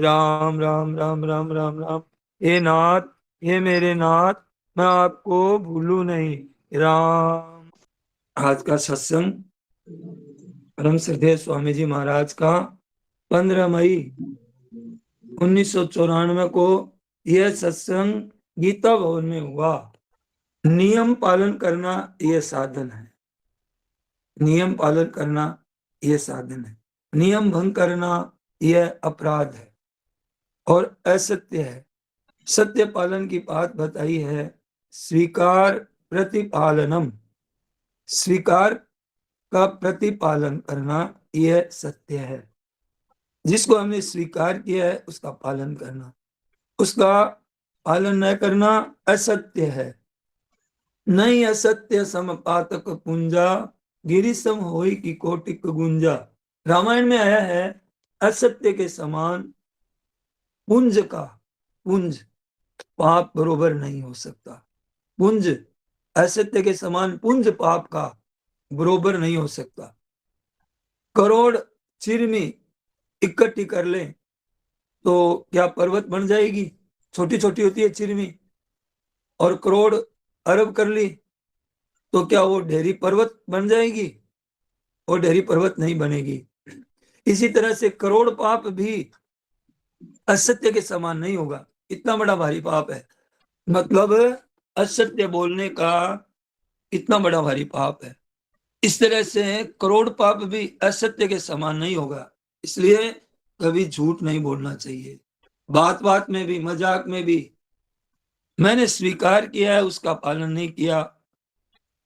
राम राम राम राम राम राम। हे नाथ, हे मेरे नाथ, मैं आपको भूलूं नहीं। राम। आज का सत्संग परम श्रद्धेय स्वामी जी महाराज का 15 मई 1994 को यह सत्संग गीता भवन में हुआ। नियम पालन करना यह साधन है। नियम पालन करना यह साधन है। नियम भंग करना यह अपराध है और असत्य है। सत्य पालन की बात बताई है। स्वीकार प्रतिपालनम, स्वीकार का प्रतिपालन करना यह सत्य है। जिसको हमने स्वीकार किया है उसका पालन करना, उसका पालन न करना असत्य है। नहीं असत्य सम पातक पुंजा, गिरि सम होई की कोटिक गुंजा। रामायण में आया है, असत्य के समान पुंज का, पुंज पाप बरोबर नहीं हो सकता। पुंज, असत्य के समान पुंज पाप का बरोबर नहीं हो सकता। करोड़ चिरमी इकट्ठी कर ले तो क्या पर्वत बन जाएगी? छोटी छोटी होती है चिरमी। और करोड़ अरब कर ली तो क्या वो ढेरी पर्वत बन जाएगी? और ढेरी पर्वत नहीं बनेगी। इसी तरह से करोड़ पाप भी असत्य के समान नहीं होगा। इतना बड़ा भारी पाप है, मतलब असत्य बोलने का इतना बड़ा भारी पाप है। इस तरह से करोड़ पाप भी असत्य के समान नहीं होगा। इसलिए कभी झूठ नहीं बोलना चाहिए। बात बात में भी, मजाक में भी मैंने स्वीकार किया है, उसका पालन नहीं किया,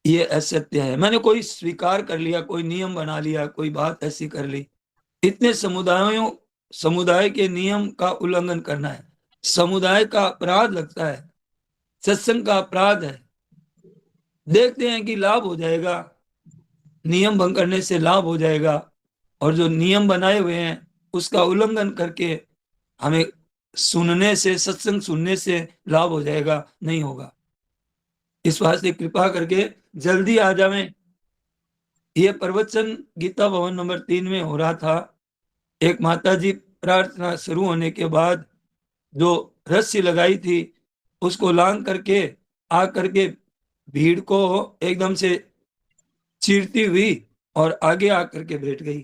ये असत्य है। मैंने कोई स्वीकार कर लिया, कोई नियम बना लिया, कोई बात ऐसी कर ली। इतने समुदाय के नियम का उल्लंघन करना है। समुदाय का अपराध लगता है, सत्संग का अपराध है। देखते हैं कि लाभ हो जाएगा, नियम भंग करने से लाभ हो जाएगा, और जो नियम बनाए हुए हैं उसका उल्लंघन करके हमें सुनने से, सत्संग सुनने से लाभ हो जाएगा, नहीं होगा। इस वास्ते कृपा करके जल्दी आ जावें। ये प्रवचन गीता भवन नंबर 3 में हो रहा था। एक माता जी प्रार्थना शुरू होने के बाद जो रस्सी लगाई थी उसको लांग करके आ करके भीड़ को एकदम से चीरती हुई और आगे आकर के बैठ गई।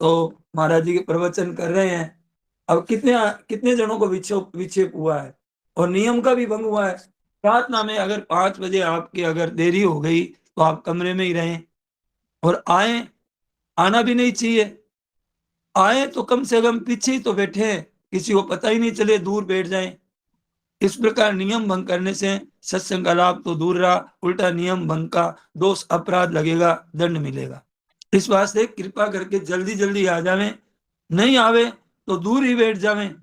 तो महाराज जी के प्रवचन कर रहे हैं। अब कितने कितने जनों को विक्षेप हुआ है और नियम का भी भंग हुआ है। प्रार्थना में अगर 5 बजे आपकी अगर देरी हो गई तो आप कमरे में ही रहें, और आना भी नहीं चाहिए। आए तो कम से कम पीछे ही तो बैठे, किसी को पता ही नहीं चले, दूर बैठ जाएं। इस प्रकार नियम भंग करने से सत्संग का लाभ तो दूर रहा, उल्टा नियम भंग का दोष, अपराध लगेगा, दंड मिलेगा। इस वास्ते कृपा करके जल्दी जल्दी आ जावें। नहीं आवे तो दूर ही बैठ जावें।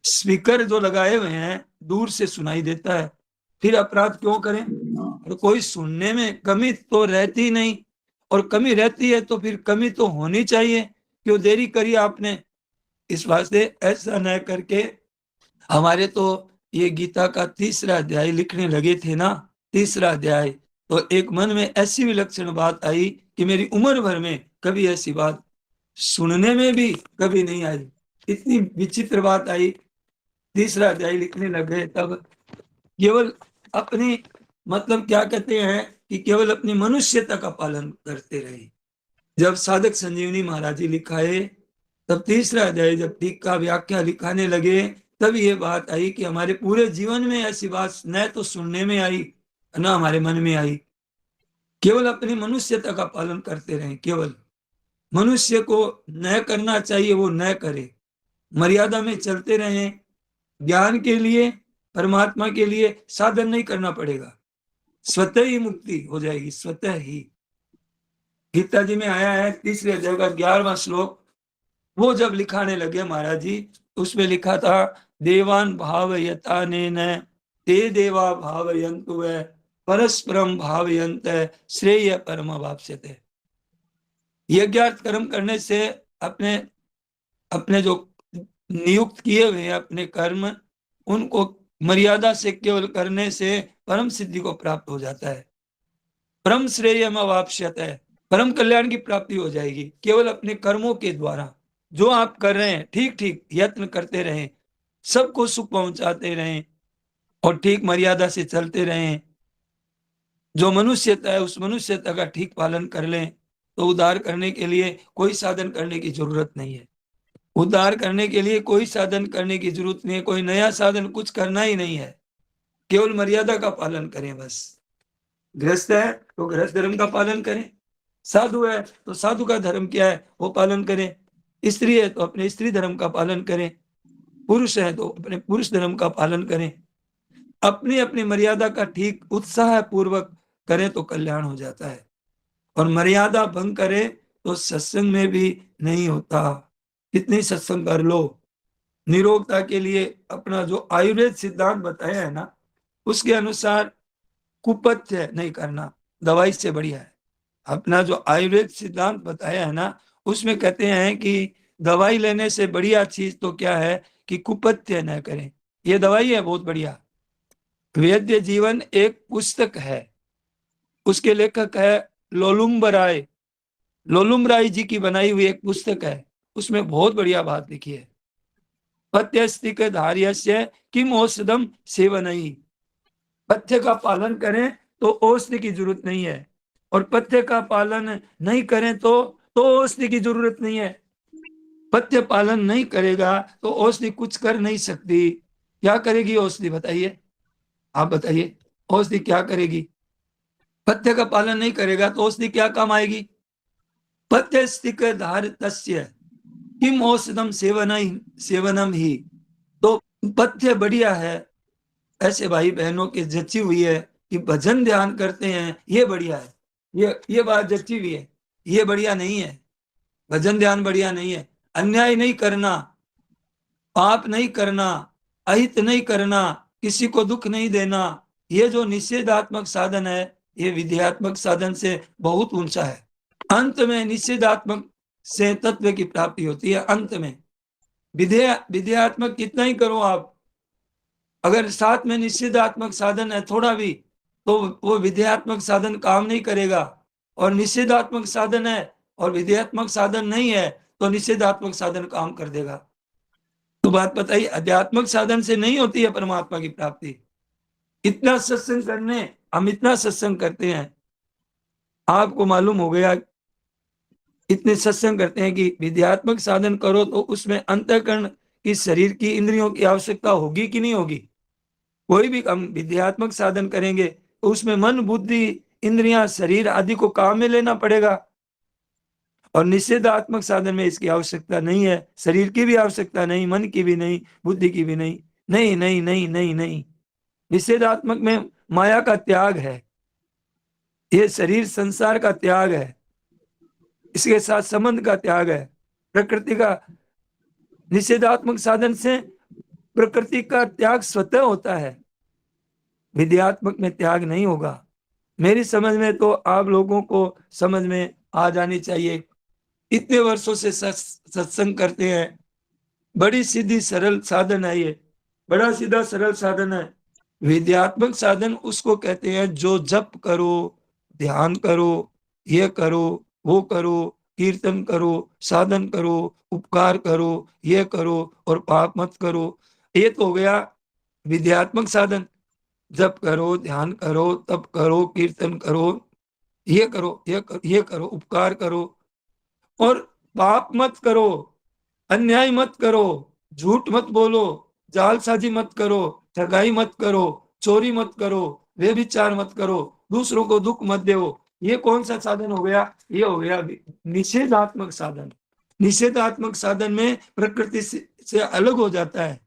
स्पीकर जो लगाए हुए हैं दूर से सुनाई देता है, फिर अपराध क्यों करें? और कोई सुनने में कमी तो रहती नहीं, और कमी रहती है तो फिर कमी तो होनी चाहिए। क्यों देरी करी आपने? इस वास्ते ऐसा न करके, हमारे तो ये गीता का 3रा अध्याय लिखने लगे थे ना, 3रा अध्याय, तो एक मन में ऐसी विलक्षण बात आई कि मेरी उम्र भर में कभी ऐसी बात सुनने में भी कभी नहीं आई। इतनी विचित्र बात आई। 3रा अध्याय लिखने लगे तब केवल अपनी, मतलब क्या कहते हैं कि केवल अपनी मनुष्यता का पालन करते रहे। जब साधक संजीवनी महाराज जी लिखाए तब 3रा अध्याय जब टीका व्याख्या लिखाने लगे तब ये बात आई कि हमारे पूरे जीवन में ऐसी बात न तो सुनने में आई न हमारे मन में आई। केवल अपनी मनुष्यता का पालन करते रहे। केवल मनुष्य को न करना चाहिए वो न करे, मर्यादा में चलते रहे। ज्ञान के लिए, परमात्मा के लिए साधन नहीं करना पड़ेगा, स्वतः ही मुक्ति हो जाएगी, स्वतः ही। गीता जी में आया है 3रे अध्याय का 11वां श्लोक। वो जब लिखाने लगे महाराज जी, उसमें लिखा था, देवान भावयता नेन ते देवा भावयन्तु वे परस्परम भावयन्त श्रेय परम वाप्स्यते। यज्ञार्थ कर्म करने से अपने अपने जो नियुक्त किए हुए अपने कर्म, उनको मर्यादा से केवल करने से परम सिद्धि को प्राप्त हो जाता है। परम श्रेय अवाप्स्यते, परम कल्याण की प्राप्ति हो जाएगी केवल अपने कर्मों के द्वारा। जो आप कर रहे हैं ठीक ठीक यत्न करते रहें, सबको सुख पहुंचाते रहें और ठीक मर्यादा से चलते रहें। जो मनुष्यता है उस मनुष्यता का ठीक पालन कर लें, तो उद्धार करने के लिए कोई साधन करने की जरूरत नहीं है। उद्धार करने के लिए कोई साधन करने की जरूरत नहीं है, कोई नया साधन कुछ करना ही नहीं है, केवल मर्यादा का पालन करें बस। गृहस्थ है तो गृहस्थ धर्म का पालन करें, साधु है तो साधु का धर्म क्या है वो पालन करें, स्त्री है तो अपने स्त्री धर्म का पालन करें, पुरुष है तो अपने पुरुष धर्म का पालन करें। अपनी अपनी मर्यादा का ठीक उत्साह पूर्वक करें तो कल्याण हो जाता है। और मर्यादा भंग करे तो सत्संग में भी नहीं होता। कितनी सत्संग कर लो, निरोगता के लिए अपना जो आयुर्वेद सिद्धांत बताया है ना, उसके अनुसार कुपथ्य नहीं करना दवाई से बढ़िया है। अपना जो आयुर्वेद सिद्धांत बताया है ना, उसमें कहते हैं कि दवाई लेने से बढ़िया चीज तो क्या है कि कुपथ्य न करें। ये दवाई है बहुत बढ़िया। वैद्य जीवन एक पुस्तक है, उसके लेखक है लोलुम्ब राय। लोलुम्ब राय जी की बनाई हुई एक पुस्तक है, उसमें बहुत बढ़िया बात लिखी है। पथ्यस्तिक धार्यस्य किम औषधम सेवनहि। पथ्य का पालन करें तो औषधि की जरूरत नहीं है, और पथ्य का पालन नहीं करें तो औषधि की जरूरत नहीं है। पथ्य पालन नहीं करेगा तो औषधि कुछ कर नहीं सकती। क्या करेगी औषधि बताइए, आप बताइए, औषधि क्या करेगी? पथ्य का पालन नहीं करेगा तो औषधि क्या काम आएगी? पथ्य स्थिक धारितस्य किम औषधम सेवनम ही। तो पथ्य बढ़िया है, ऐसे भाई बहनों की जची हुई है कि भजन ध्यान करते हैं, ये बढ़िया है। ये बात जची हुई है, ये बढ़िया नहीं है। भजन ध्यान बढ़िया नहीं है। अन्याय नहीं करना, पाप नहीं करना, अहित नहीं करना, किसी को दुख नहीं देना, ये जो निषेधात्मक साधन है ये विधेयात्मक साधन से बहुत ऊंचा है। अंत में निषेधात्मक से तत्व की प्राप्ति होती है। अंत में विधेयात्मक कितना ही करो आप, अगर साथ में निषेधात्मक साधन है थोड़ा भी, तो वो विधेयात्मक साधन काम नहीं करेगा। और निषेधात्मक साधन है और विधेयात्मक साधन नहीं है तो निषेधात्मक साधन काम कर देगा। तो बात बताइए, अध्यात्मक साधन से नहीं होती है परमात्मा की प्राप्ति। इतना सत्संग करने, हम इतना सत्संग करते हैं, आपको मालूम हो गया, इतने सत्संग करते हैं कि विद्यात्मक साधन करो तो उसमें अंतःकरण की, शरीर की, इंद्रियों की आवश्यकता होगी कि नहीं होगी? कोई भी हम विद्यात्मक साधन करेंगे तो उसमें मन, बुद्धि, इंद्रियां, शरीर आदि को काम में लेना पड़ेगा। और निषेधात्मक साधन में इसकी आवश्यकता नहीं है, शरीर की भी आवश्यकता नहीं, मन की भी नहीं, बुद्धि की भी नहीं। नहीं नहीं नहीं नहीं नहीं, निषेधात्मक में माया का त्याग है, ये शरीर संसार का त्याग है, इसके साथ संबंध का त्याग है, प्रकृति का। निषेधात्मक साधन से प्रकृति का त्याग स्वतः होता है, विद्यात्मक में त्याग नहीं होगा। मेरी समझ में तो आप लोगों को समझ में आ जानी चाहिए। इतने वर्षों से सत्संग करते हैं, बड़ी सीधी सरल साधन है ये, बड़ा सीधा सरल साधन है। विद्यात्मक साधन उसको कहते हैं जो जप करो, ध्यान करो, ये करो, वो करो, कीर्तन करो, साधन करो, उपकार करो, ये करो और पाप मत करो। ये तो हो गया विद्यात्मक साधन। जप करो, ध्यान करो, तप करो, कीर्तन करो, ये करो, ये करो, उपकार करो और पाप मत करो, अन्याय मत करो, झूठ मत बोलो, जालसाजी मत करो, ठगाई मत करो, चोरी मत करो, व्यभिचार मत करो, दूसरों को दुख मत दो। ये कौन सा साधन हो गया? ये हो गया निषेधात्मक साधन। निषेधात्मक साधन में प्रकृति से अलग हो जाता है,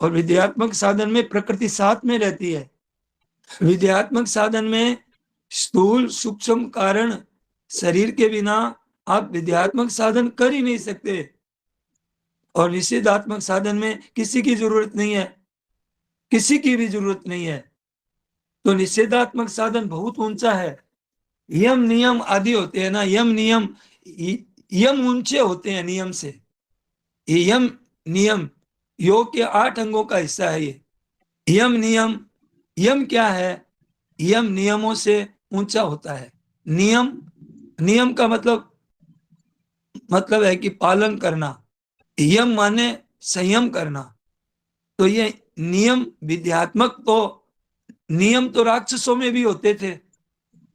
और विद्यात्मक साधन में प्रकृति साथ में रहती है। विद्यात्मक साधन में स्थूल सूक्ष्म कारण शरीर के बिना आप विद्यात्मक साधन कर ही नहीं सकते, और निषेधात्मक साधन में किसी की जरूरत नहीं है, किसी की भी जरूरत नहीं है। तो निषेधात्मक साधन बहुत ऊंचा है। यम नियम आदि होते हैं ना, यम नियम, यम ऊंचे होते हैं नियम से। ये यम नियम योग के 8 अंगों का हिस्सा है। ये यम नियम, यम क्या है? यम नियमों से ऊंचा होता है। नियम, नियम का मतलब है कि पालन करना, यम माने संयम करना। तो ये नियम विद्यात्मक, तो नियम तो राक्षसों में भी होते थे,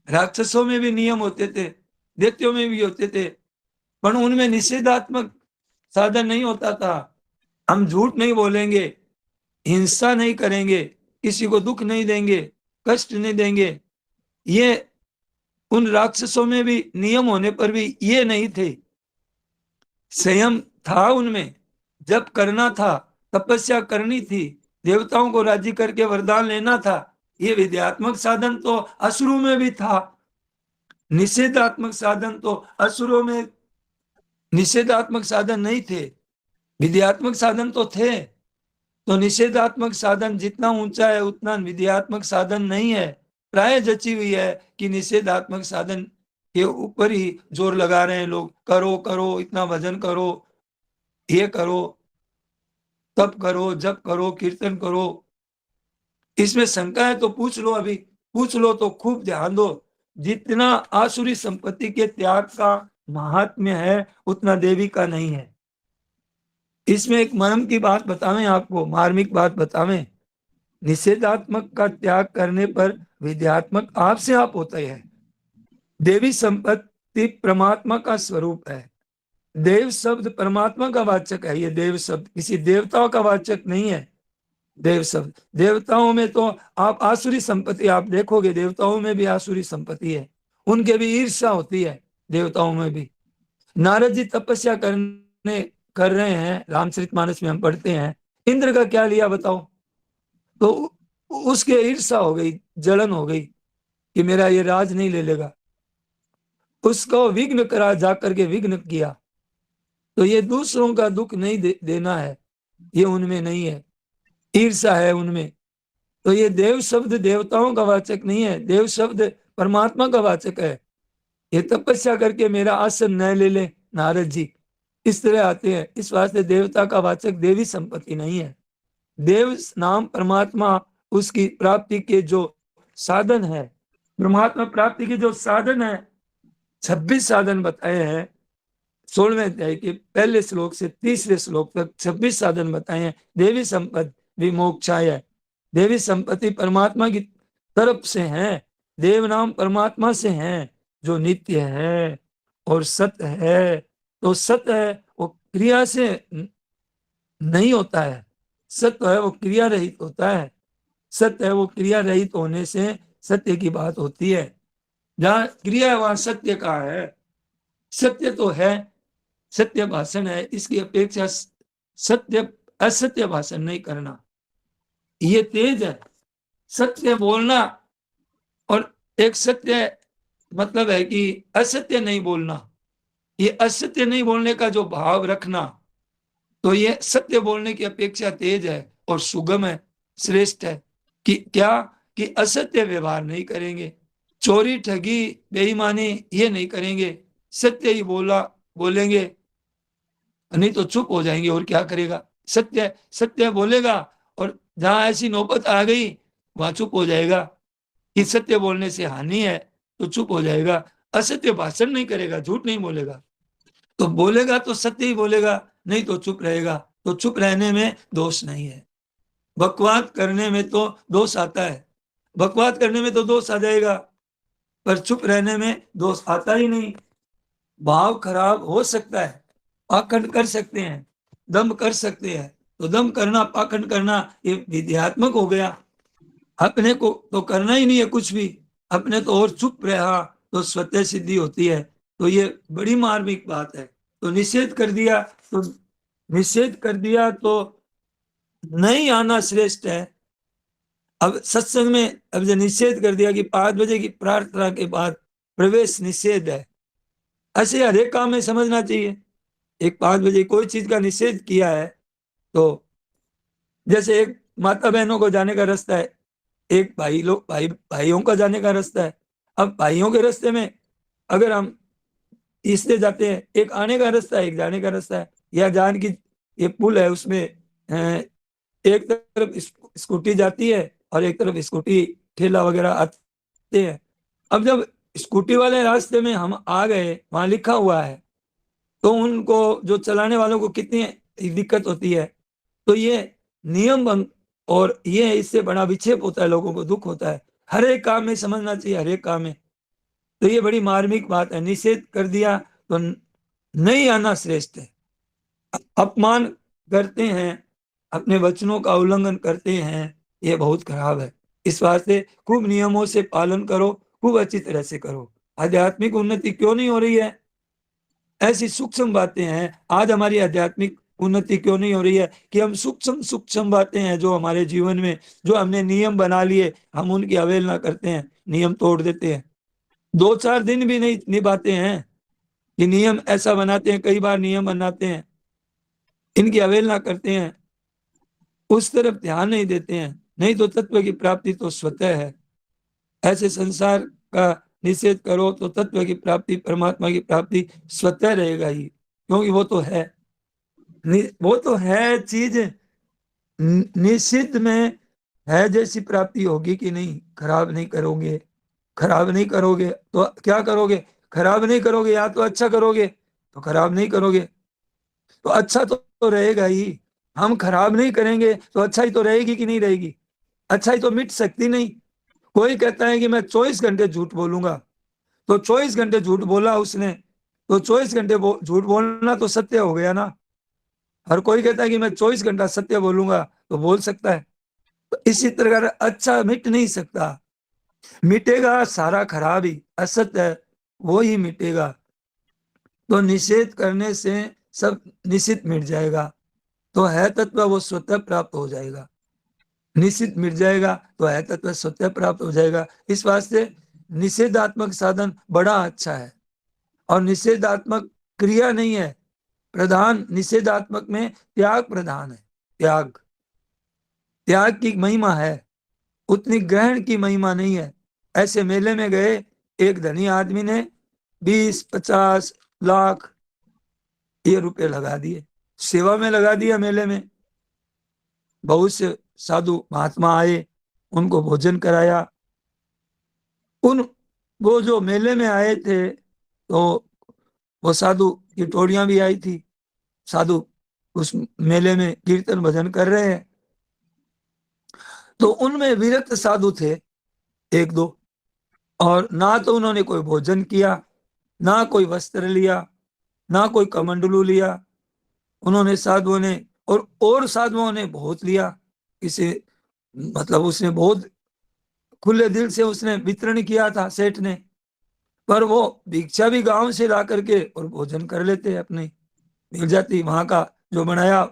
राक्षसों में भी नियम होते थे, दैत्यों में भी होते थे, पर उनमें निषेधात्मक साधन नहीं होता था। हम झूठ नहीं बोलेंगे, हिंसा नहीं करेंगे, किसी को दुख नहीं देंगे, कष्ट नहीं देंगे। ये उन राक्षसों में भी नियम होने पर भी ये नहीं थे। संयम था उनमें, जब करना था, तपस्या करनी थी, देवताओं को राजी करके वरदान लेना था। ये विद्यात्मक साधन तो असुरों में भी था, निषेधात्मक साधन तो असुरों में निषेधात्मक साधन नहीं थे, विद्यात्मक साधन तो थे। तो निषेधात्मक साधन जितना ऊंचा है उतना विद्यात्मक साधन नहीं है। प्राय जची हुई है कि निषेधात्मक साधन के ऊपर ही जोर लगा रहे हैं लोग, करो करो, इतना भजन करो, ये करो, तप करो, जप करो, कीर्तन करो। इसमें शंका है तो पूछ लो, अभी पूछ लो तो खूब ध्यान दो। जितना आसुरी संपत्ति के त्याग का महात्म्य है उतना देवी का नहीं है। इसमें एक मर्म की बात बतावें आपको, मार्मिक बात बतावें। निषेधात्मक का त्याग करने पर विद्यात्मक आपसे आप होता है। देवी संपत्ति परमात्मा का स्वरूप है। देव शब्द परमात्मा का वाचक है। ये देव शब्द किसी देवताओं का वाचक नहीं है। देव शब्द, देवताओं में तो आप आसुरी संपत्ति आप देखोगे, देवताओं में भी आसुरी संपत्ति है, उनके भी ईर्ष्या होती है, देवताओं में भी। नारद जी तपस्या करने कर रहे हैं, रामचरितमानस में हम पढ़ते हैं, इंद्र का क्या लिया बताओ। तो उसके ईर्ष्या हो गई, जलन हो गई कि मेरा ये राज नहीं ले लेगा, उसको विघ्न करा, जाकर के विघ्न किया। तो ये दूसरों का दुख नहीं देना है, ये उनमें नहीं है, ईर्ष्या है उनमें। तो ये देव शब्द देवताओं का वाचक नहीं है, देव शब्द परमात्मा का वाचक है। ये तपस्या करके मेरा आसन न ले ले नारद जी, इस तरह आते हैं। इस वास्ते देवता का वाचक देवी संपत्ति नहीं है। देव नाम परमात्मा, उसकी प्राप्ति के जो साधन है, परमात्मा प्राप्ति के जो साधन है, 26 साधन बताए हैं। 16वें अध्याय के पहले श्लोक से तीसरे श्लोक तक 26 साधन बताए हैं। देवी संपत्ति विमोक्षाय है। देवी संपत्ति परमात्मा की तरफ से है, देव नाम परमात्मा से है जो नित्य है और सत्य है। तो सत्य है वो क्रिया से नहीं होता है, सत्य है वो क्रिया रहित होता है। सत्य है वो क्रिया रहित होने से सत्य की बात होती है। जहां क्रिया है वहां सत्य का है। सत्य तो है, सत्य भाषण है, इसकी अपेक्षा सत्य असत्य भाषण नहीं करना, ये तेज है। सत्य बोलना और एक सत्य मतलब है कि असत्य नहीं बोलना। ये असत्य नहीं बोलने का जो भाव रखना, तो ये सत्य बोलने की अपेक्षा तेज है और सुगम है, श्रेष्ठ है। कि क्या कि असत्य व्यवहार नहीं करेंगे, चोरी ठगी बेईमानी ये नहीं करेंगे, सत्य ही बोलेंगे, नहीं तो चुप हो जाएंगे और क्या करेगा। सत्य सत्य बोलेगा और जहां ऐसी नौबत आ गई वहां चुप हो जाएगा कि सत्य बोलने से हानि है, तो चुप हो जाएगा। असत्य भाषण नहीं करेगा, झूठ नहीं बोलेगा, तो बोलेगा तो सत्य ही बोलेगा, नहीं तो चुप रहेगा। तो चुप रहने में दोष नहीं है, बकवाद करने में तो दोष आता है। बकवाद करने में तो दोष आ जाएगा, पर चुप रहने में दोष आता ही नहीं। भाव खराब हो सकता है, पाखंड कर सकते हैं, दम कर सकते हैं, तो दम करना पाखंड करना ये विद्यात्मक हो गया। अपने को तो करना ही नहीं है कुछ भी, अपने तो और चुप रहा तो स्वतः सिद्धि होती है। तो ये बड़ी मार्मिक बात है। तो निषेध कर दिया, तो निषेध कर दिया तो नहीं आना श्रेष्ठ है। अब सत्संग में अब जो निषेध कर दिया कि 5 बजे की प्रार्थना के बाद प्रवेश निषेध है, ऐसे हर एक काम में समझना चाहिए। एक 5 बजे कोई चीज का निषेध किया है, तो जैसे एक माता बहनों को जाने का रास्ता है, एक भाइयों का जाने का रास्ता है। अब भाइयों के रास्ते में अगर हम इससे जाते हैं, एक आने का रास्ता है, एक जाने का रास्ता है। या जान की ये पुल है, उसमें एक तरफ स्कूटी जाती है और एक तरफ स्कूटी ठेला वगैरह आते हैं। अब जब स्कूटी वाले रास्ते में हम आ गए, वहां लिखा हुआ है, तो उनको जो चलाने वालों को कितनी दिक्कत होती है। तो ये नियम भंग, और ये इससे बड़ा विक्षेप होता है, लोगों को दुख होता है। हर एक काम में समझना चाहिए, हर एक काम में। तो ये बड़ी मार्मिक बात है। निषेध कर दिया तो नहीं आना श्रेष्ठ है। अपमान करते हैं, अपने वचनों का उल्लंघन करते हैं, ये बहुत खराब है। इस वास्ते खूब नियमों से पालन करो, खूब अच्छी तरह से करो। आध्यात्मिक उन्नति क्यों नहीं हो रही है? ऐसी सूक्ष्म बातें हैं। आज हमारी आध्यात्मिक उन्नति क्यों नहीं हो रही है? कि हम सूक्ष्म सूक्ष्म बातें हैं जो हमारे जीवन में, जो हमने नियम बना लिए, हम उनकी अवहेलना करते हैं, नियम तोड़ देते हैं। 2-4 दिन भी नहीं निभाते हैं कि नियम ऐसा बनाते हैं, कई बार नियम बनाते हैं, इनकी अवहेलना करते हैं, उस तरफ ध्यान नहीं देते हैं। नहीं तो तत्व की प्राप्ति तो स्वतः है। ऐसे संसार का निषेध करो तो तत्व की प्राप्ति, परमात्मा की प्राप्ति स्वतः रहेगा ही, क्योंकि वो तो है। वो तो है चीज। निषिद्ध में है जैसी प्राप्ति होगी कि नहीं? खराब नहीं करोगे, खराब नहीं करोगे तो क्या करोगे? खराब नहीं करोगे या तो अच्छा करोगे, तो खराब नहीं करोगे तो अच्छा तो रहेगा ही। हम खराब नहीं करेंगे तो अच्छाई तो रहेगी कि नहीं रहेगी? अच्छाई तो मिट सकती नहीं। कोई कहता है कि मैं 24 घंटे झूठ बोलूंगा, तो 24 घंटे झूठ बोला उसने, तो 24 घंटे झूठ बोलना तो सत्य हो गया ना। हर कोई कहता है कि मैं 24 घंटा सत्य बोलूंगा, तो बोल सकता है। तो इसी तरह अच्छा मिट नहीं सकता। मिटेगा सारा खराब ही, असत्य वो ही मिटेगा। तो निषेध करने से सब निश्चित मिट जाएगा। तो है तत्व वो स्वतः प्राप्त हो जाएगा। निश्चित मिट जाएगा तो है तत्व स्वतः प्राप्त हो जाएगा। इस वास्ते निषेधात्मक साधन बड़ा अच्छा है। और निषेधात्मक क्रिया नहीं है प्रधान, निषेधात्मक में त्याग प्रधान है। त्याग, त्याग की महिमा है, उतनी ग्रहण की महिमा नहीं है। ऐसे मेले में गए, एक धनी आदमी ने 20-50 लाख ये रुपए लगा दिए, सेवा में लगा दिया मेले में। बहुत से साधु महात्मा आए, उनको भोजन कराया। उन वो जो मेले में आए थे, तो वो साधु की टोलियां भी आई थी। साधु उस मेले में कीर्तन भजन कर रहे हैं। तो उनमें विरक्त साधु थे, एक दो। और ना तो उन्होंने कोई भोजन किया, ना कोई वस्त्र लिया, ना कोई कमंडलू लिया। उन्होंने साधुओं ने, और साधुओं ने बहुत लिया। किसी, मतलब उसने बहुत खुले दिल से उसने वितरण किया था सेठ ने। पर वो भिक्षा भी गांव से ला करके और भोजन कर लेते अपने, मिल जाती वहां का जो बनाया,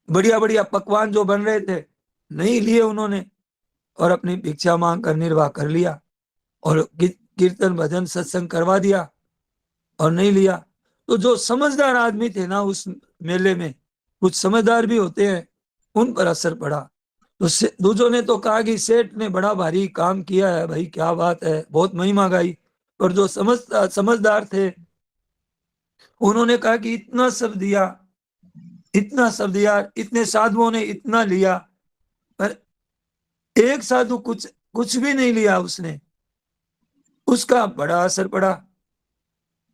बढ़िया बढ़िया पकवान जो बन रहे थे, नहीं लिए उन्होंने, और अपनी भिक्षा मांग कर निर्वाह कर लिया। और कीर्तन भजन सत्संग करवा दिया और नहीं लिया। तो जो समझदार आदमी थे ना उस मेले में, कुछ समझदार भी होते हैं, उन पर असर पड़ा। तो दूजों ने तो कहा कि सेठ ने बड़ा भारी काम किया है भाई, क्या बात है, बहुत महिमा गाई। और जो समझदार थे, उन्होंने कहा कि इतना सब दिया, इतना सब दिया, इतने साधुओं ने इतना लिया, पर एक साधु कुछ कुछ भी नहीं लिया उसने, उसका बड़ा असर पड़ा।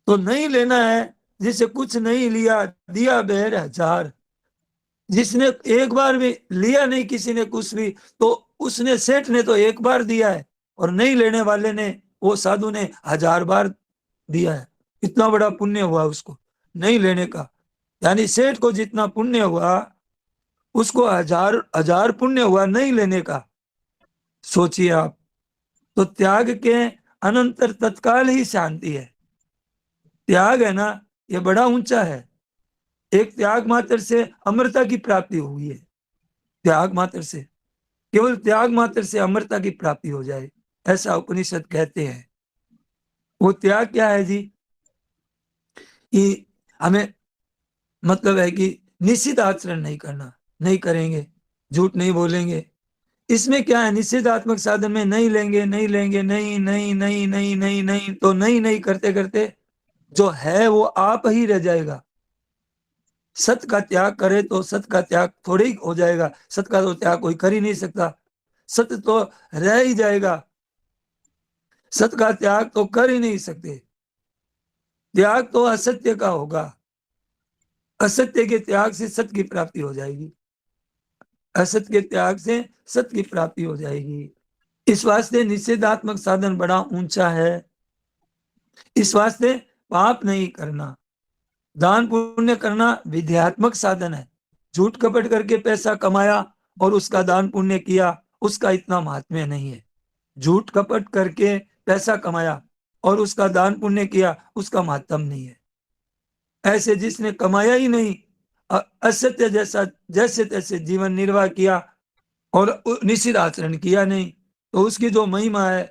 तो नहीं लेना है, जिसे कुछ नहीं लिया दिया 1000। जिसने एक बार भी लिया नहीं किसी ने कुछ भी, तो उसने, सेठ ने तो एक बार दिया है, और नहीं लेने वाले ने, वो साधु ने 1000 बार दिया है। इतना बड़ा पुण्य हुआ उसको नहीं लेने का। यानी सेठ को जितना पुण्य हुआ, उसको 1000 1000 पुण्य हुआ नहीं लेने का। सोचिए आप। तो त्याग के अनंतर तत्काल ही शांति है। त्याग है ना, ये बड़ा ऊंचा है। एक त्याग मात्र से अमरता की प्राप्ति हुई है। त्याग मात्र से, केवल त्याग मात्र से अमरता की प्राप्ति हो जाए, ऐसा उपनिषद कहते हैं। वो त्याग क्या है जी? कि हमें, मतलब है कि निश्चित आचरण नहीं करना, नहीं करेंगे, झूठ नहीं बोलेंगे। इसमें क्या है? निषेधात्मक साधन में नहीं लेंगे, नहीं लेंगे, नहीं नहीं नहीं नहीं नहीं नहीं, तो नहीं नहीं करते करते जो है वो आप ही रह जाएगा। सत का त्याग करे तो सत का त्याग थोड़ी ही हो जाएगा, सत का तो त्याग कोई कर ही नहीं सकता, सत्य तो रह ही जाएगा। सत का त्याग तो कर ही नहीं सकते, त्याग तो असत्य का होगा। असत्य के त्याग से सत्य की प्राप्ति हो जाएगी, असत्य के त्याग से सत्य की प्राप्ति हो जाएगी। इस वास्ते निषेधात्मक साधन बड़ा ऊंचा है। इस वास्ते पाप नहीं करना, दान पुण्य करना विध्यात्मक साधन है। झूठ कपट करके पैसा कमाया और उसका दान पुण्य किया, उसका इतना महात्म्य नहीं है। झूठ कपट करके पैसा कमाया और उसका दान पुण्य किया, उसका महात्म नहीं है। ऐसे जिसने कमाया ही नहीं, असत्य जैसा जैसे तैसे जीवन निर्वाह किया और निश्चित आचरण किया नहीं, तो उसकी जो महिमा है,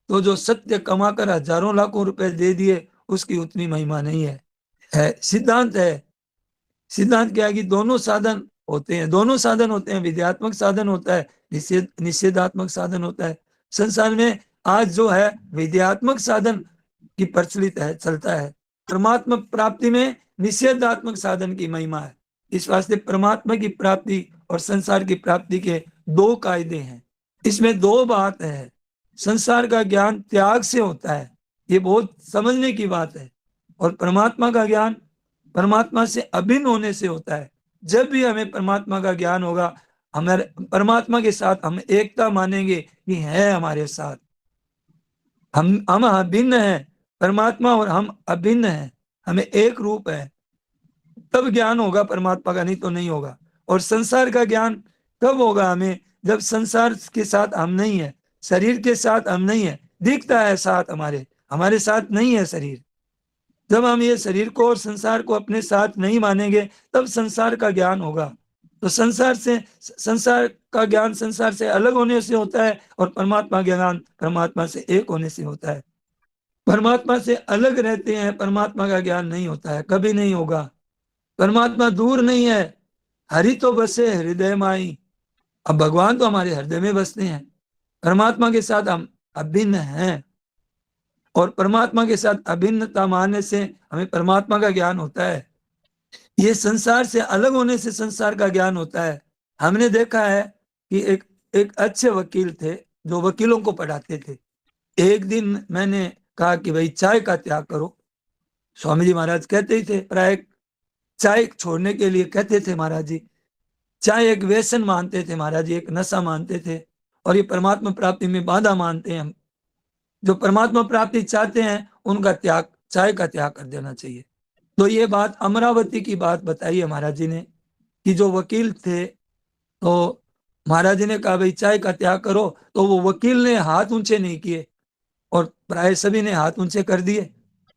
तो जो सत्य कमाकर हजारों लाखों रुपए दे दिए, उसकी उतनी महिमा नहीं है। सिद्धांत है, सिद्धांत क्या है कि दोनों साधन होते हैं, दोनों साधन होते हैं। विद्यात्मक साधन होता है, निषेधात्मक साधन होता है। संसार में आज जो है विद्यात्मक साधन की प्रचलित है, चलता है। परमात्मा प्राप्ति में निषेधात्मक साधन की महिमा है। इस वास्ते परमात्मा की प्राप्ति और संसार की प्राप्ति के दो कायदे हैं। इसमें दो बात है। संसार का ज्ञान त्याग से होता है, ये बहुत समझने की बात है। और परमात्मा का ज्ञान परमात्मा से अभिन्न होने से होता है। जब भी हमें परमात्मा का ज्ञान होगा, हमारे परमात्मा के साथ हम एकता मानेंगे कि है हमारे साथ, हम अभिन्न हैं। परमात्मा और हम अभिन्न हैं, हमें एक रूप है। तब ज्ञान होगा परमात्मा का, नहीं तो नहीं होगा। और संसार का ज्ञान कब होगा हमें? जब संसार के साथ हम नहीं है, शरीर के साथ हम नहीं है। दिखता है साथ हमारे, हमारे साथ नहीं है शरीर। जब हम ये शरीर को और संसार को अपने साथ नहीं मानेंगे, तब संसार का ज्ञान होगा। तो संसार का ज्ञान संसार से अलग होने से होता है, और परमात्मा ज्ञान परमात्मा से एक होने से होता है। परमात्मा से अलग रहते हैं, परमात्मा का ज्ञान नहीं होता है, कभी नहीं होगा। परमात्मा दूर नहीं है, हरि तो बसे हृदय माई। अब भगवान तो हमारे हृदय में बसते हैं। परमात्मा के साथ हम अभिन्न हैं, और परमात्मा के साथ अभिन्नता मानने से हमें परमात्मा का ज्ञान होता है। ये संसार से अलग होने से संसार का ज्ञान होता है। हमने देखा है कि एक एक अच्छे वकील थे, जो वकीलों को पढ़ाते थे। एक दिन मैंने कहा कि भाई चाय का त्याग करो। स्वामी जी महाराज कहते ही थे, प्राय चाय छोड़ने के लिए कहते थे महाराज जी। चाय एक व्यसन मानते थे महाराज जी, एक नशा मानते थे, और ये परमात्मा प्राप्ति में बाधा मानते हैं। जो परमात्मा प्राप्ति चाहते हैं, उनका त्याग, चाय का त्याग कर देना चाहिए। तो ये बात अमरावती की बात बताई है महाराज जी ने, कि जो वकील थे, तो महाराज जी ने कहा भाई चाय का त्याग करो, तो वो वकील ने हाथ ऊंचे नहीं किए, और प्राय सभी ने हाथ ऊंचे कर दिए,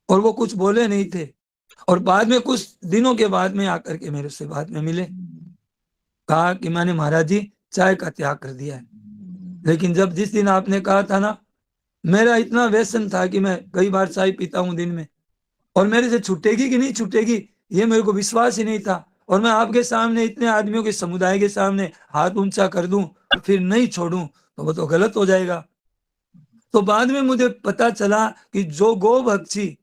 और वो कुछ बोले नहीं थे। और बाद में कुछ दिनों के बाद में आकर के मेरे से बाद में मिले, कहा कि मैंने महाराज जी चाय का त्याग कर दिया है। लेकिन जब जिस दिन आपने कहा था ना, मेरा इतना व्यसन था कि मैं कई बार चाय पीता हूं दिन में, और मेरे से छूटेगी कि नहीं छूटेगी ये मेरे को विश्वास ही नहीं था। और मैं आपके सामने, इतने आदमियों के समुदाय के सामने हाथ ऊंचा कर दूं और फिर नहीं छोड़ूं, तो वो तो गलत हो जाएगा। तो बाद में मुझे पता चला कि जो गोभक्षी,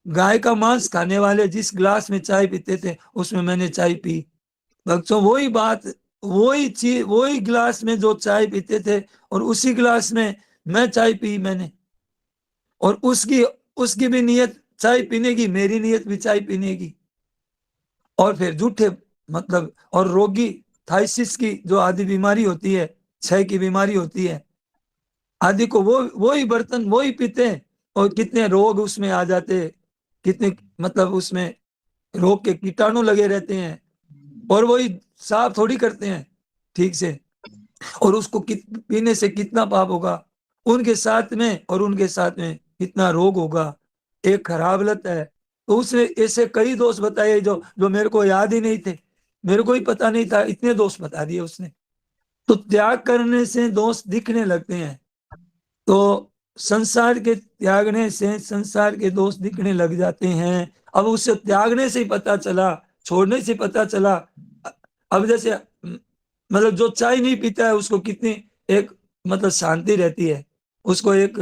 गाय का मांस खाने वाले जिस गिलास में चाय पीते थे, उसमें मैंने चाय पी। भक्तों, वही बात, वही चीज, वही गिलास में जो चाय पीते थे, और उसी गिलास में मैं चाय पी मैंने। और उसकी उसकी भी नीयत चाय पीने की, मेरी नीयत भी चाय पीने की। और फिर झूठे, मतलब, और रोगी थाइसिस की जो आदि बीमारी होती है, क्षय की बीमारी होती है आदि को, वो ही बर्तन वो ही पीते हैं, और कितने रोग उसमें आ जाते, कितने, मतलब उसमें रोग के कीटाणु लगे रहते हैं, और वही साफ थोड़ी करते हैं ठीक से। और उसको पीने से कितना पाप होगा उनके साथ में, और उनके साथ में कितना रोग होगा। एक खराब लत है। तो उसने ऐसे कई दोष बताए जो जो मेरे को याद ही नहीं थे, मेरे को ही पता नहीं था, इतने दोष बता दिए उसने। तो त्याग करने से दोष दिखने लगते हैं। तो संसार के त्यागने से संसार के दोष दिखने लग जाते हैं। अब उसे त्यागने से ही पता चला, छोड़ने से पता चला। अब जैसे मतलब जो चाय नहीं पीता है, उसको कितनी एक, मतलब, शांति रहती है उसको। एक,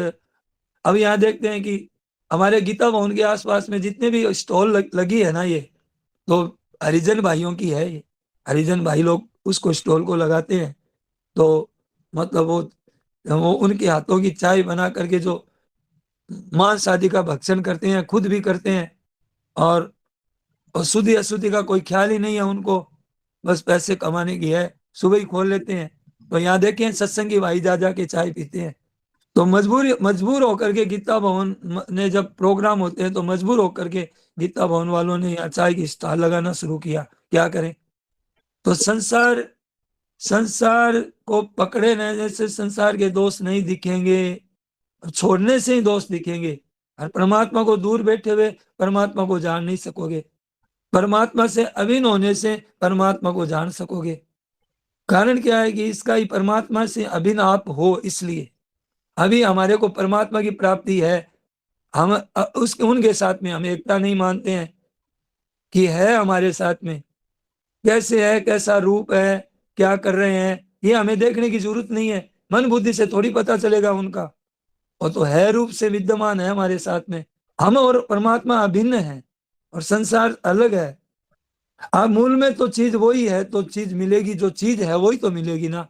अब यहाँ देखते हैं कि हमारे गीता भवन के आसपास में जितने भी स्टॉल लगी है ना, ये तो हरिजन भाइयों की है। ये हरिजन भाई लोग उसको स्टॉल को लगाते हैं। तो मतलब वो उनके हाथों की चाय बना करके जो मांस आदि का भक्षण करते हैं, खुद भी करते हैं, और और शुद्धि अशुद्धि का कोई ख्याल ही नहीं है उनको, बस पैसे कमाने की है, सुबह ही खोल लेते हैं। तो यहाँ देखें सत्संगी भाई जा जा के चाय पीते हैं। तो मजबूर होकर के गीता भवन ने जब प्रोग्राम होते हैं तो मजबूर होकर के गीता भवन वालों ने यहाँ चाय की स्टॉल लगाना शुरू किया। क्या करें? तो संसार संसार को पकड़े रहने से संसार के दोष नहीं दिखेंगे, छोड़ने से ही दोष दिखेंगे। और परमात्मा को दूर बैठे हुए परमात्मा को जान नहीं सकोगे, परमात्मा से अभिन्न होने से परमात्मा को जान सकोगे। कारण क्या है कि इसका ही परमात्मा से अभिन्न आप हो, इसलिए अभी हमारे को परमात्मा की प्राप्ति है। हम उसके उनके साथ में हम एकता नहीं मानते हैं कि है हमारे साथ में, कैसे है, कैसा रूप है, क्या कर रहे हैं, ये हमें देखने की जरूरत नहीं है। मन बुद्धि से थोड़ी पता चलेगा उनका, वो तो है रूप से विद्यमान है हमारे साथ में। हम और परमात्मा अभिन्न है और संसार अलग है। आप मूल में तो चीज वही है, तो चीज मिलेगी, जो चीज है वही तो मिलेगी ना।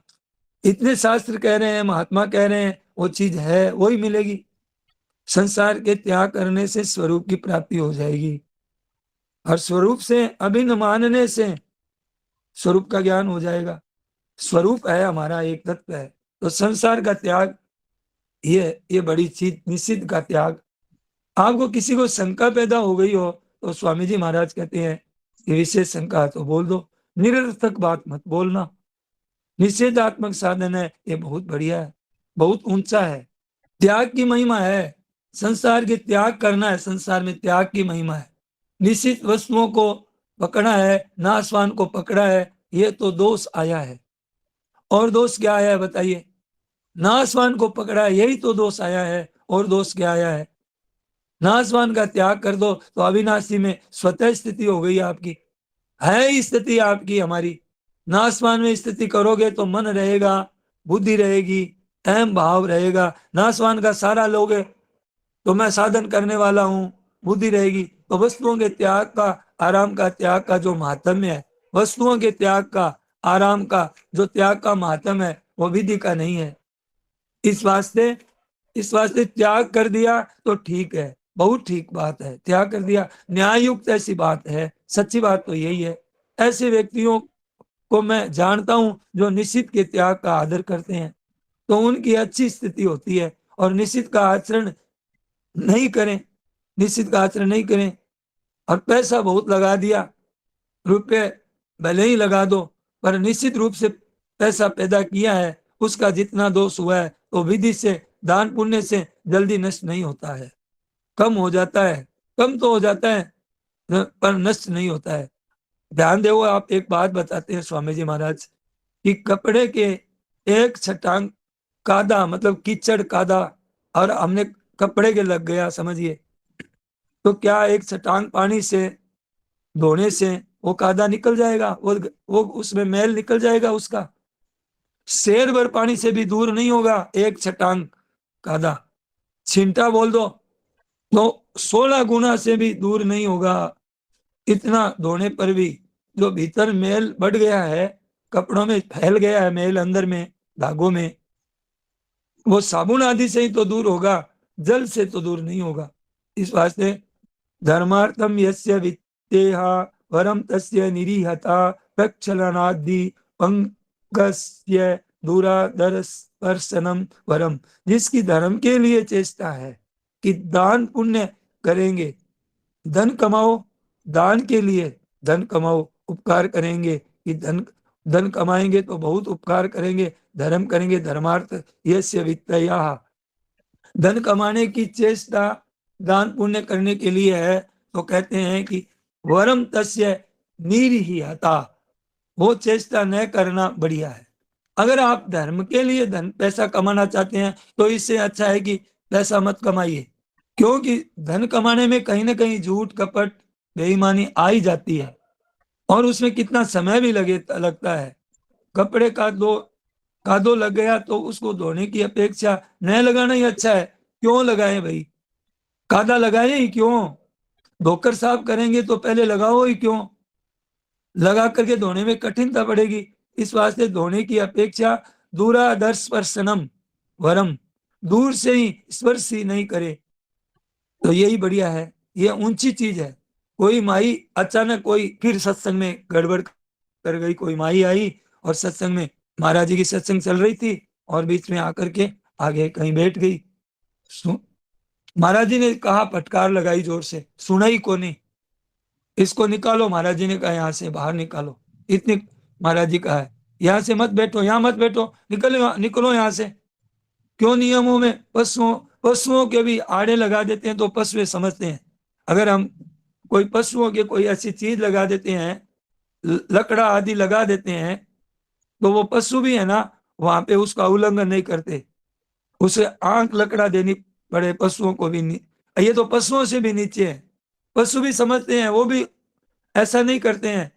इतने शास्त्र कह रहे हैं, महात्मा कह रहे हैं, वो चीज है वही मिलेगी। संसार के त्याग करने से स्वरूप की प्राप्ति हो जाएगी, और स्वरूप से अभिन्न मानने से स्वरूप का ज्ञान हो जाएगा। स्वरूप है हमारा, एक तत्व है। तो संसार का त्याग, ये बड़ी चीज, निषिद्ध का त्याग। आपको किसी को शंका पैदा हो गई हो तो स्वामी जी महाराज कहते हैं कि विशेष शंका है तो बोल दो, निरर्थक बात मत बोलना। निषेधात्मक साधन है, ये बहुत बढ़िया है, बहुत ऊंचा है। त्याग की महिमा है, संसार के त्याग करना है, संसार में त्याग की महिमा है। निश्चित वस्तुओं को पकड़ा है, नाशवान को पकड़ा है, ये तो दोष आया है। और दोष क्या आया है बताइए? नाशवान को पकड़ा है, यही तो दोष आया है। और दोष क्या आया है? नाशवान का त्याग कर दो तो अविनाशी में स्वतः स्थिति हो गई आपकी, है स्थिति आपकी हमारी। नाशवान में स्थिति करोगे तो मन रहेगा, बुद्धि रहेगी, अहम भाव रहेगा। नाशवान का सारा लोगे तो मैं साधन करने वाला हूं, बुद्धि रहेगी। तो वस्तुओं के त्याग का, आराम का त्याग का जो महात्म्य है, वस्तुओं के त्याग का, आराम का जो त्याग का महात्म्य है, वो विधि का नहीं है। इस वास्ते त्याग कर दिया तो ठीक है, बहुत ठीक बात है, त्याग कर दिया, न्याय युक्त ऐसी बात है, सच्ची बात तो यही है। ऐसे व्यक्तियों को मैं जानता हूं जो निश्चित के त्याग का आदर करते हैं, तो उनकी अच्छी स्थिति होती है। और निश्चित का आचरण नहीं करें, निश्चित का आचरण नहीं करें और पैसा बहुत लगा दिया, रुपये भले ही लगा दो, पर निश्चित रूप से पैसा पैदा किया है, उसका जितना दोष हुआ है तो विधि से, दान पुण्य से जल्दी नष्ट नहीं होता है, कम हो जाता है। कम तो हो जाता है पर नष्ट नहीं होता है। ध्यान दो, आप एक बात बताते हैं स्वामी जी महाराज कि कपड़े के एक छटांग कादा, मतलब कीचड़ कादा, और हमने कपड़े के लग गया समझिए, तो क्या एक छटांग पानी से धोने से वो कादा निकल जाएगा? वो उसमें मैल निकल जाएगा उसका? शेर भर पानी से भी दूर नहीं होगा एक छटांग कादा। छिंटा बोल दो तो 16 गुना से भी दूर नहीं होगा। इतना धोने पर भी जो भीतर मैल बढ़ गया है, कपड़ों में फैल गया है मैल, अंदर में धागों में, वो साबुन आदि से ही तो दूर होगा, जल से तो दूर नहीं होगा। इस वास्ते धर्मार्थम यस्य वित्तेहा वरम तस्य निरीहता प्रक्षलनादि पंकस्य दूरादर स्पर्शनम वरम। जिसकी धर्म के लिए चेष्टा है कि दान पुण्य करेंगे, धन कमाओ, दान के लिए धन कमाओ, उपकार करेंगे कि धन धन कमाएंगे तो बहुत उपकार करेंगे, धर्म करेंगे, धर्मार्थ यस्य वित्तया। धन कमाने की चेष्टा दान पुण्य करने के लिए है, तो कहते हैं कि वरम तस्य निरीहता, वो चेष्टा न करना बढ़िया है। अगर आप धर्म के लिए धन पैसा कमाना चाहते हैं तो इससे अच्छा है कि पैसा मत कमाइए, क्योंकि धन कमाने में कहीं ना कहीं झूठ कपट बेईमानी आ ही जाती है, और उसमें कितना समय भी लगता है। कपड़े का दो लग गया तो उसको धोने की अपेक्षा न लगाना ही अच्छा है। क्यों लगाए भाई? कादा लगाए ही क्यों? धोकर साफ करेंगे तो पहले लगाओ ही क्यों? लगा करके धोने में कठिनता पड़ेगी। इस वास्ते धोने की अपेक्षा दूरादर्श स्पर्शनम वरम, दूर से ही स्पर्श ही नहीं करे तो यही बढ़िया है, ये ऊंची चीज है। कोई माई अचानक कोई फिर सत्संग में गड़बड़ कर गई, कोई माई आई और सत्संग में, महाराज जी की सत्संग चल रही थी और बीच में आकर के आगे कहीं बैठ गई। महाराज जी ने कहा, फटकार लगाई जोर से, सुना ही को नहीं, इसको निकालो। महाराज जी ने कहा यहाँ से बाहर निकालो। इतनी महाराज जी कहा है, यहाँ से मत बैठो, यहाँ मत बैठो, निकलो निकलो यहाँ से। क्यों नियमों में पशुओं पशुओं के भी आड़े लगा देते हैं तो पशु समझते हैं। अगर हम कोई पशुओं के कोई ऐसी चीज लगा देते हैं, लकड़ा आदि लगा देते हैं, तो वो पशु भी है ना, वहां पे उसका उल्लंघन नहीं करते। उसे आंख लकड़ा देनी पड़े पशुओं को भी नहीं, ये तो पशुओं से भी नीचे है। पशु भी समझते हैं, वो भी ऐसा नहीं करते हैं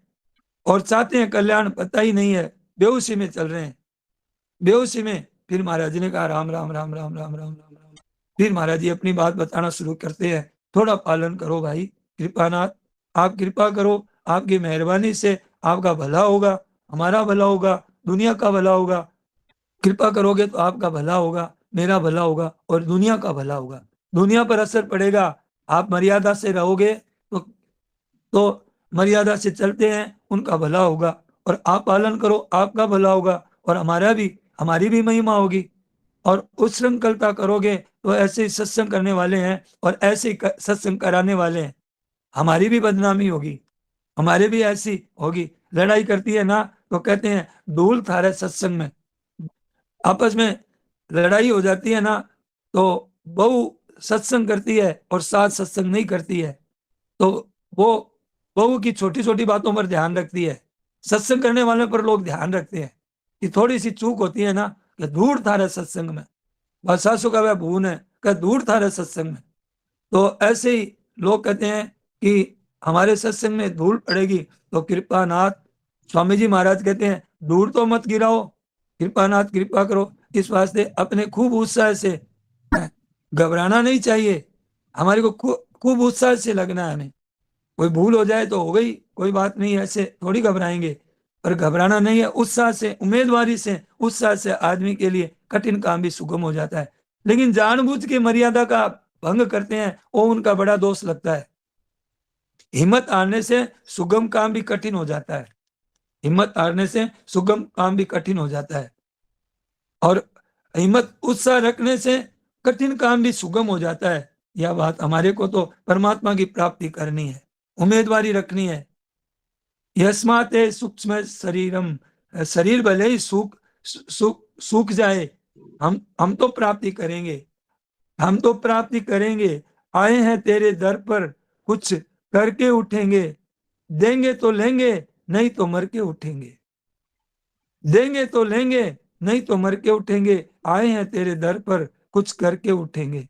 और चाहते हैं कल्याण, पता ही नहीं है, बेहोशी में चल रहे हैं, बेहोशी में। फिर महाराज जी ने कहा, राम राम राम राम राम राम राम राम। फिर महाराज जी अपनी बात बताना शुरू करते हैं, थोड़ा पालन करो भाई, कृपानाथ, आप कृपा करो, आपकी मेहरबानी से आपका भला होगा, हमारा भला होगा, दुनिया का भला होगा। कृपा करोगे तो आपका भला होगा, मेरा भला होगा और दुनिया का भला होगा। दुनिया पर असर पड़ेगा, आप मर्यादा से रहोगे तो मर्यादा से चलते हैं, उनका भला होगा, और आप पालन करो, आपका भला होगा और हमारी भी महिमा होगी। और उच्छृंखलता करोगे तो ऐसे ही सत्संग करने वाले हैं और ऐसे ही सत्संग कराने वाले हैं, हमारी भी बदनामी होगी, हमारे भी ऐसी होगी। लड़ाई करती है ना तो कहते हैं धूल थारे सत्संग में, आपस में लड़ाई हो जाती है ना तो बहू सत्संग करती है और सास सत्संग नहीं करती है, तो वो बहू की छोटी छोटी बातों पर ध्यान रखती है, सत्संग करने वाले पर लोग ध्यान रखते हैं कि थोड़ी सी चूक होती है ना, कि दूर था रहे सत्संग में, बस सासू का वह भून है, कि दूर था रहे सत्संग में। तो ऐसे ही लोग कहते हैं कि हमारे सत्संग में धूल पड़ेगी तो कृपानाथ, स्वामी जी महाराज कहते हैं धूल तो मत गिराओ, कृपानाथ कृपा करो। इस वास्ते अपने खूब उत्साह से, घबराना नहीं चाहिए, हमारे को खूब उत्साह से लगना है हमें। कोई भूल हो जाए तो हो गई, कोई बात नहीं, ऐसे थोड़ी घबराएंगे, पर घबराना नहीं है, उत्साह से, उम्मीदवारी से, उत्साह से आदमी के लिए कठिन काम भी सुगम हो जाता है। लेकिन जानबूझ के मर्यादा का भंग करते हैं, वो उनका बड़ा दोष लगता है। हिम्मत हारने से सुगम काम भी कठिन हो जाता है, हिम्मत हारने से सुगम काम भी कठिन हो जाता है, और हिम्मत उत्साह रखने से कठिन काम भी सुगम हो जाता है। यह बात हमारे को तो परमात्मा की प्राप्ति करनी है, उम्मीदवारी रखनी है। यस्मात् सूक्ष्म शरीरम, शरीर भले ही सूख जाए, हम तो प्राप्ति करेंगे, हम तो प्राप्ति करेंगे। आए हैं तेरे दर पर, कुछ करके उठेंगे, देंगे तो लेंगे, नहीं तो मर के उठेंगे, देंगे तो लेंगे, नहीं तो मर के उठेंगे। आए हैं तेरे दर पर, कुछ करके उठेंगे।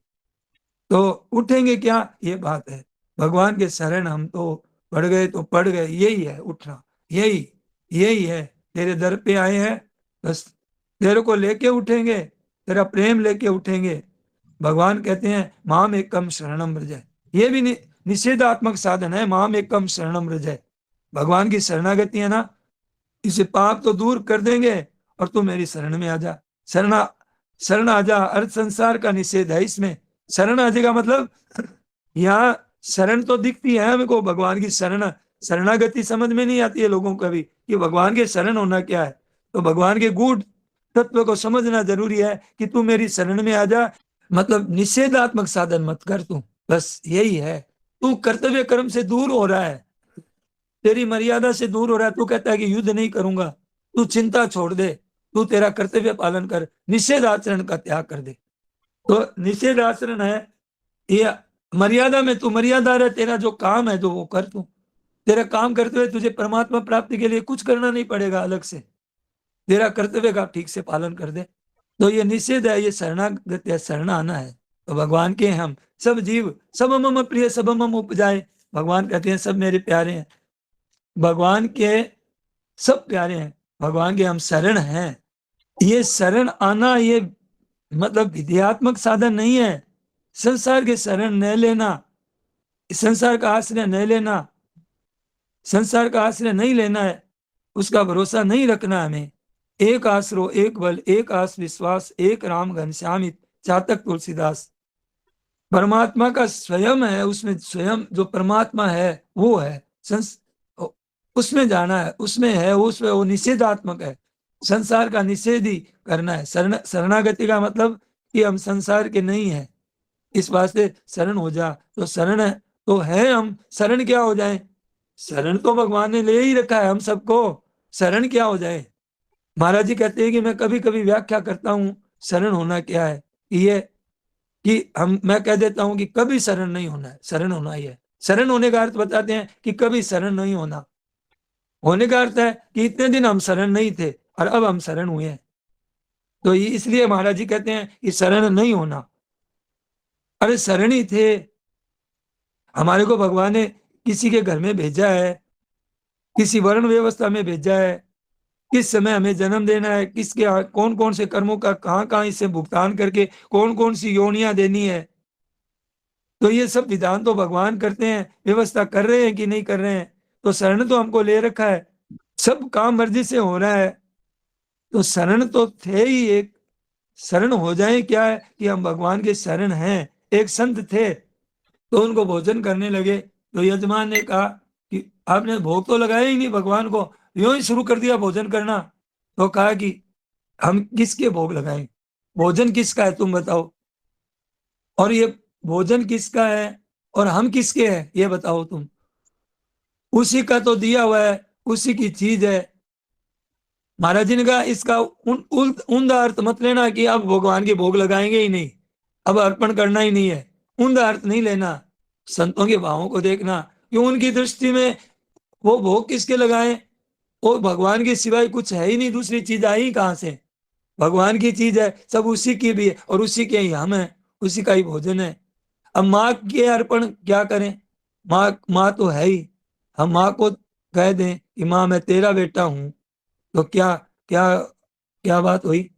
तो उठेंगे क्या, ये बात है, भगवान के शरण हम तो पड़ गए तो पड़ गए, यही है उठना, यही यही है। तेरे दर पे आए हैं, बस तेरे को लेके उठेंगे, तेरा प्रेम लेके उठेंगे। भगवान कहते हैं माम एकम शरणम व्रज, ये भी निषेधात्मक साधन है, माम एकम शरणम व्रज। भगवान की शरणागति है ना, इसे पाप तो दूर कर देंगे और तू मेरी शरण में आ जा। शरणा शरण आ जा, अर्थ संसार का निषेध है इसमें। शरण आ जाएगा मतलब, यहाँ शरण तो दिखती है हमको, भगवान की शरण, शरणागति समझ में नहीं आती है लोगों को भी कि भगवान के शरण होना क्या है। तो भगवान के गूढ़ तत्व को समझना जरूरी है कि तू मेरी शरण में आ जा, मतलब निषेधात्मक साधन मत कर तू, बस यही है। तू कर्तव्य कर्म से दूर हो रहा है, तेरी मर्यादा से दूर हो रहा है, तू कहता है कि युद्ध नहीं करूंगा, तू चिंता छोड़ दे, तू तेरा कर्तव्य पालन कर, निषेध आचरण का त्याग कर दे। तो निषेध आचरण है ये, मर्यादा में तू मर्यादा रहे, तेरा जो काम है जो वो कर तू, तेरा काम करते हुए तुझे परमात्मा प्राप्ति के लिए कुछ करना नहीं पड़ेगा अलग से, तेरा कर्तव्य का ठीक से पालन कर दे। तो ये निषेध है, ये शरणागत है, शरण आना है। तो भगवान के हम सब जीव सब मम प्रिय सब मम उपजाए, भगवान कहते हैं सब मेरे प्यारे हैं, भगवान के सब प्यारे हैं, भगवान के हम शरण हैं। ये शरण आना ये मतलब विद्यात्मक साधन नहीं है, संसार के शरण न लेना, संसार का आश्रय न लेना, संसार का आश्रय नहीं लेना है, उसका भरोसा नहीं रखना हमें। एक आश्रो एक बल एक आस विश्वास, एक राम घनश्यामित चातक तुलसीदास। परमात्मा का स्वयं है, उसमें स्वयं जो परमात्मा है वो है। उसमें जाना है, उसमें है, उसमें वो निषेधात्मक है। संसार का निषेध ही करना है। शरणागति का मतलब कि हम संसार के नहीं है, इस वास्ते शरण हो जा। तो शरण है तो है हम, शरण क्या हो जाए? शरण तो भगवान ने ले ही रखा है हम सबको, शरण क्या हो जाए? महाराज जी कहते हैं कि मैं कभी कभी व्याख्या करता हूं शरण होना क्या है, ये कि मैं कह देता हूं कि कभी शरण नहीं होना है, शरण होना ही है। शरण होने का अर्थ बताते हैं कि कभी शरण नहीं होना। होने का अर्थ है कि इतने दिन हम शरण नहीं थे और अब हम शरण हुए हैं। तो इसलिए महाराज जी कहते हैं कि शरण नहीं होना। अरे शरण ही थे, हमारे को भगवान ने किसी के घर में भेजा है, किसी वर्ण व्यवस्था में भेजा है, किस समय हमें जन्म देना है, किसके कौन कौन से कर्मों का कहाँ कहाँ इससे भुगतान करके कौन कौन सी योनियां देनी है। तो ये सब विधान तो भगवान करते हैं, व्यवस्था कर रहे हैं कि नहीं कर रहे हैं। तो शरण तो हमको ले रखा है, सब काम मर्जी से हो रहा है। तो शरण तो थे ही एक। शरण हो जाए क्या है कि हम भगवान के शरण हैं। एक संत थे, तो उनको भोजन करने लगे, तो यजमान ने कहा कि आपने भोग तो लगाया ही नहीं भगवान को, यूं ही शुरू कर दिया भोजन करना। तो कहा कि हम किसके भोग लगाएं, भोजन किसका है तुम बताओ, और ये भोजन किसका है और हम किसके हैं ये बताओ तुम। उसी का तो दिया हुआ है, उसी की चीज है। महाराज जी ने कहा इसका उंदा अर्थ मत लेना कि अब भगवान के भोग लगाएंगे ही नहीं, अब अर्पण करना ही नहीं है। उंदा अर्थ नहीं लेना, संतों के भावों को देखना कि उनकी दृष्टि में वो भोग किसके लगाए, वो भगवान के सिवाय कुछ है ही नहीं, दूसरी चीज आई कहाँ से? भगवान की चीज है, सब उसी की भी है और उसी के ही हम हैं, उसी का ही भोजन है। अब माँ के अर्पण क्या करें? माँ माँ तो है ही, हम माँ को कह दें कि माँ मैं तेरा बेटा हूं, तो क्या क्या क्या बात हुई?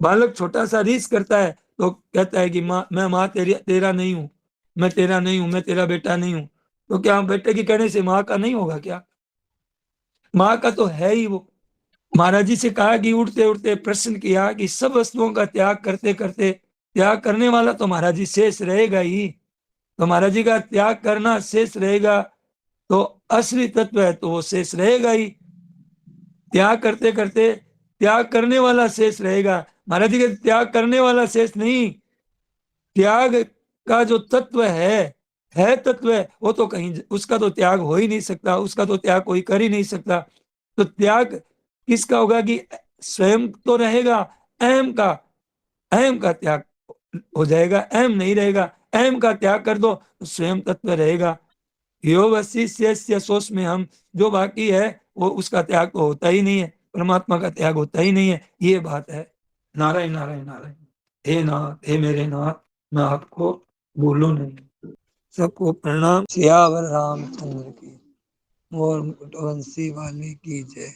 बालक छोटा सा रीस करता है तो कहता है कि माँ मैं माँ तेरा नहीं हूँ, मैं तेरा नहीं हूँ, मैं तेरा बेटा नहीं हूँ। तो क्या बेटे के कहने से माँ का नहीं होगा क्या? माँ का तो है ही वो। महाराज जी से कहा कि उठते उठते प्रश्न किया कि सब वस्तुओं का त्याग करते करते, त्याग करने वाला तो महाराज जी शेष रहेगा ही। तो महाराज जी का त्याग करना शेष रहेगा, तो असली तत्व है तो वो शेष रहेगा ही। त्याग करते करते त्याग करने वाला शेष रहेगा। महाराज जी के त्याग करने वाला शेष नहीं, त्याग का जो तत्व है तत्व है, वो तो कहीं उसका तो त्याग हो ही नहीं सकता, उसका तो त्याग कोई कर ही नहीं सकता। तो त्याग किसका होगा कि स्वयं तो रहेगा, अहम का, अहम का त्याग हो जाएगा, अहम नहीं रहेगा। अहम का त्याग कर दो तो स्वयं तत्व रहेगा। यो वशिष्य सोच में हम, जो बाकी है वो उसका त्याग तो होता ही नहीं है, परमात्मा का त्याग होता ही नहीं है, ये बात है। नारायण नारायण नारायण। हे नाथ, हे मेरे नाथ, मैं आपको भूलूं नहीं। सबको प्रणाम। सियावर रामचंद्र की और मुकुट वंशी वाले की जय।